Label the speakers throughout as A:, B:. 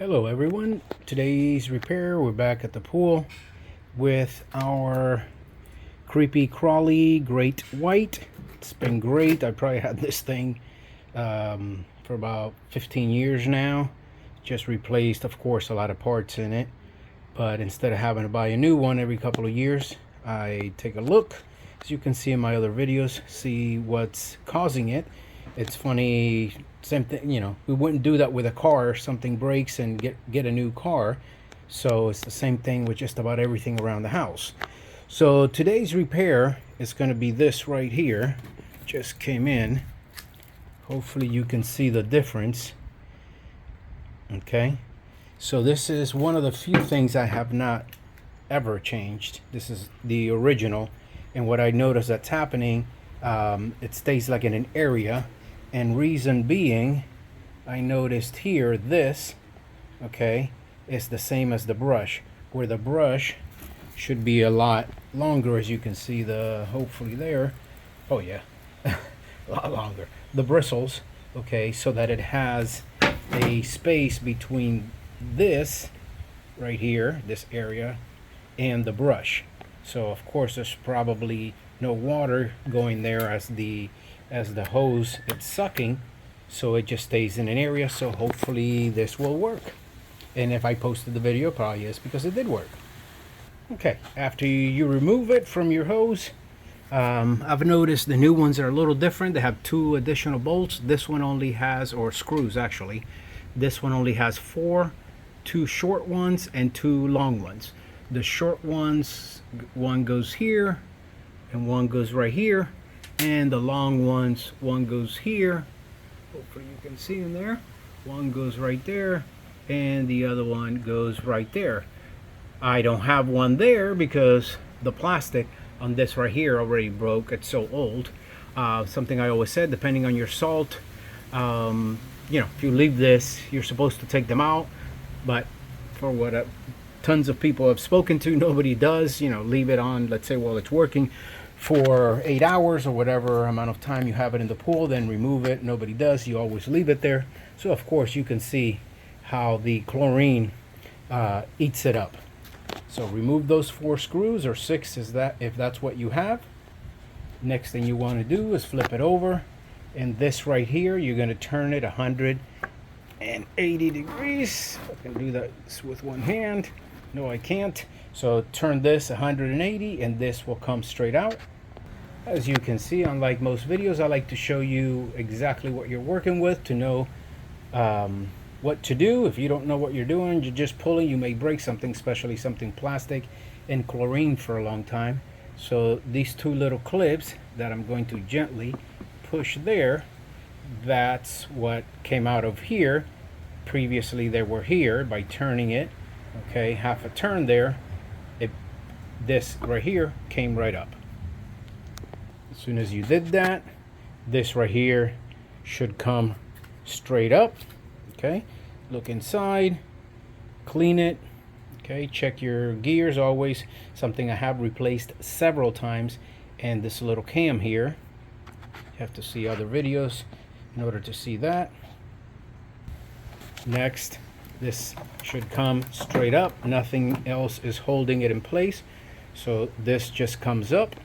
A: Hello everyone, today's repair, we're back at the pool with our Kreepy Krauly Great White. It's been great. I probably had this thing for about 15 years now. Just replaced, of course, a lot of parts in it, but instead of having to buy a new one every couple of years, I take a look, as you can see in my other videos, see what's causing it. It's funny, same thing, you know, we wouldn't do that with a car. Something breaks and get a new car. So it's the same thing with just about everything around the house. So today's repair is going to be this right here. Just came in. Hopefully you can see the difference. Okay, so this is one of the few things I have not ever changed. This is the original, and what I notice that's happening, it stays like in an area. And reason being, I noticed here this, okay, is the same as the brush, where the brush should be a lot longer, as you can see hopefully there. Oh yeah, a lot longer. The bristles, okay, so that it has a space between this right here, this area, and the brush. So of course there's probably no water going there as the hose it's sucking, so it just stays in an area. So hopefully this will work, and if I posted the video, probably is because it did work. Okay, after you remove it from your hose, I've noticed the new ones are a little different. They have 2 additional bolts. This one only has, or screws actually, this one only has 4, 2 short ones and 2 long ones. The short ones, one goes here and one goes right here, and the long ones, one goes here, hopefully you can see in there, one goes right there, and the other one goes right there. I don't have one there because the plastic on this right here already broke. It's so old. Something I always said, depending on your salt, you know, if you leave this, you're supposed to take them out, but for what tons of people have spoken to, nobody does. You know, leave it on, let's say while it's working, for 8 hours or whatever amount of time you have it in the pool, then remove it. Nobody does. You always leave it there. So of course you can see how the chlorine eats it up. So remove those 4 screws, or 6 is that, if that's what you have. Next thing you want to do is flip it over, and this right here, you're going to turn it 180 degrees. I can do that with one hand. No, I can't. So turn this 180 and this will come straight out. As you can see, unlike most videos, I like to show you exactly what you're working with to know what to do. If you don't know what you're doing, you're just pulling, you may break something, especially something plastic and chlorine for a long time. So these 2 little clips that I'm going to gently push there, that's what came out of here. Previously they were here. By turning it, okay, half a turn there, this right here came right up. As soon as you did that, this right here should come straight up. Okay, look inside, clean it. Okay, check your gears, always something I have replaced several times. And this little cam here, you have to see other videos in order to see that. Next, this should come straight up. Nothing else is holding it in place. So this just comes up.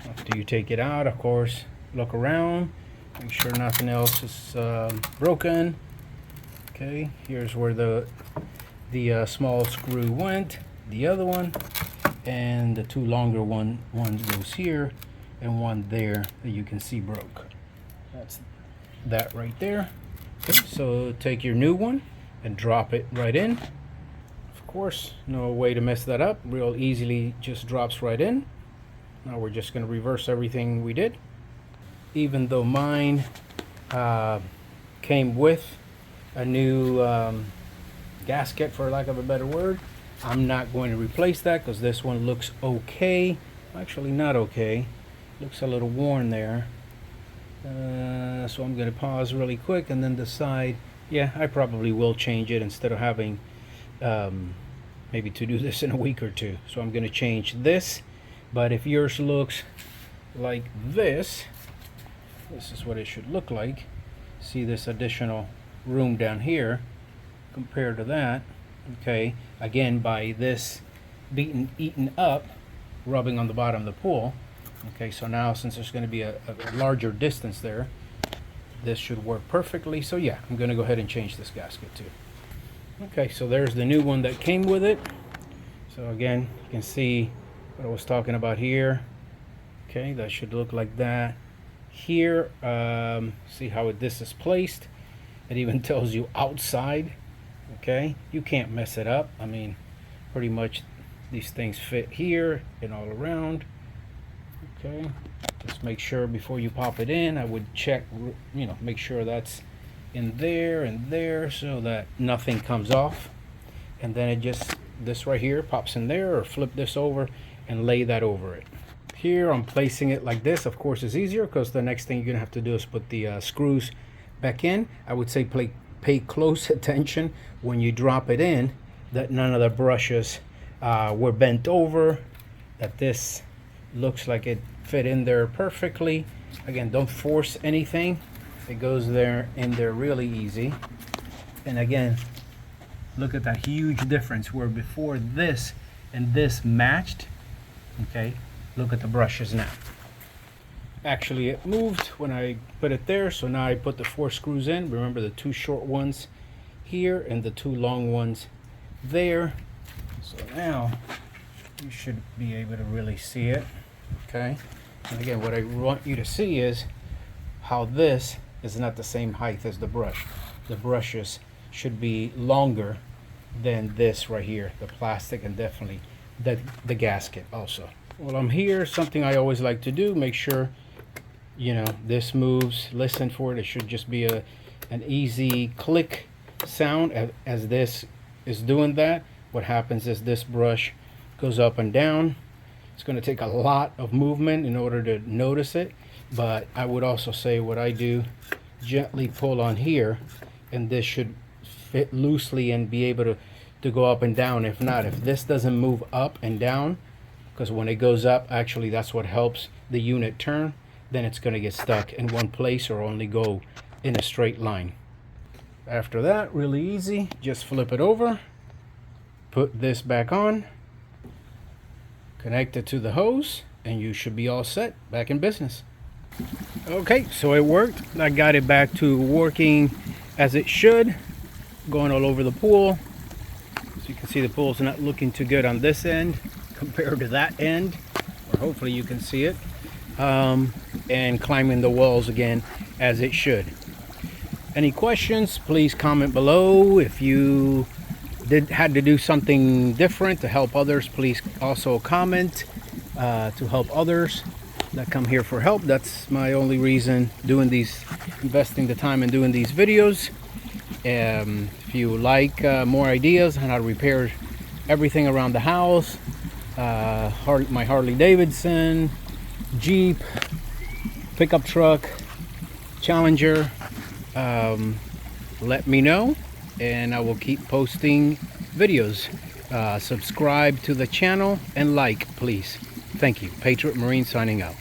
A: After you take it out, of course, look around, make sure nothing else is broken. Okay, here's where the small screw went, the other one, and the 2 longer ones goes here, and one there that you can see broke. That's that right there. Okay, so take your new one and drop it right in. Of course, no way to mess that up. Real easily, just drops right in. Now we're just going to reverse everything we did. Even though mine came with a new gasket, for lack of a better word, I'm not going to replace that because this one looks okay. Actually not okay. Looks a little worn there. So I'm going to pause really quick and then decide, yeah, I probably will change it instead of having maybe to do this in a week or 2. So I'm going to change this. But if yours looks like this is what it should look like. See this additional room down here. compared to that. Okay, again, by this being eaten up, rubbing on the bottom of the pool. Okay, so now since there's going to be a larger distance there, this should work perfectly. So yeah, I'm going to go ahead and change this gasket too. Okay, so there's the new one that came with it. So again, you can see what I was talking about here. Okay, that should look like that. Here, see how this is placed. It even tells you outside. Okay, you can't mess it up. I mean, pretty much these things fit here and all around. Okay, just make sure before you pop it in, I would check, you know, make sure that's in there and there so that nothing comes off. And then it just, this right here pops in there, or flip this over and lay that over it. Here I'm placing it like this. Of course it's easier because the next thing you're gonna have to do is put the screws back in. I would say pay close attention when you drop it in, that none of the brushes were bent over, that this looks like it fit in there perfectly. Again, don't force anything. It goes there in there really easy. And again, look at that huge difference where before this and this matched. Okay, look at the brushes now. Actually, it moved when I put it there, so now I put the 4 screws in. Remember the 2 short ones here and the 2 long ones there. So now you should be able to really see it. Okay, and again, what I want you to see is how this is not the same height as the brush. The brushes should be longer than this right here, the plastic, and definitely the gasket also. While I'm here, something I always like to do, make sure, you know, this moves, listen for it. It should just be an easy click sound as this is doing that. What happens is this brush goes up and down. It's going to take a lot of movement in order to notice it, but I would also say what I do, gently pull on here, and this should fit loosely and be able to go up and down. If not, if this doesn't move up and down, because when it goes up, actually that's what helps the unit turn, then it's going to get stuck in one place or only go in a straight line. After that, really easy, just flip it over, put this back on, connect it to the hose, and you should be all set, back in business. Okay, so it worked. I got it back to working as it should, going all over the pool. So you can see the pool's not looking too good on this end compared to that end, or hopefully you can see it, and climbing the walls again as it should. Any questions, please comment below. If you had to do something different to help others, please also comment to help others that come here for help. That's my only reason doing these, investing the time and doing these videos. If you like more ideas on how to repair everything around the house, my Harley Davidson, Jeep, pickup truck, Challenger, let me know and I will keep posting videos. Subscribe to the channel and like, please. Thank you. Patriot Marine signing out.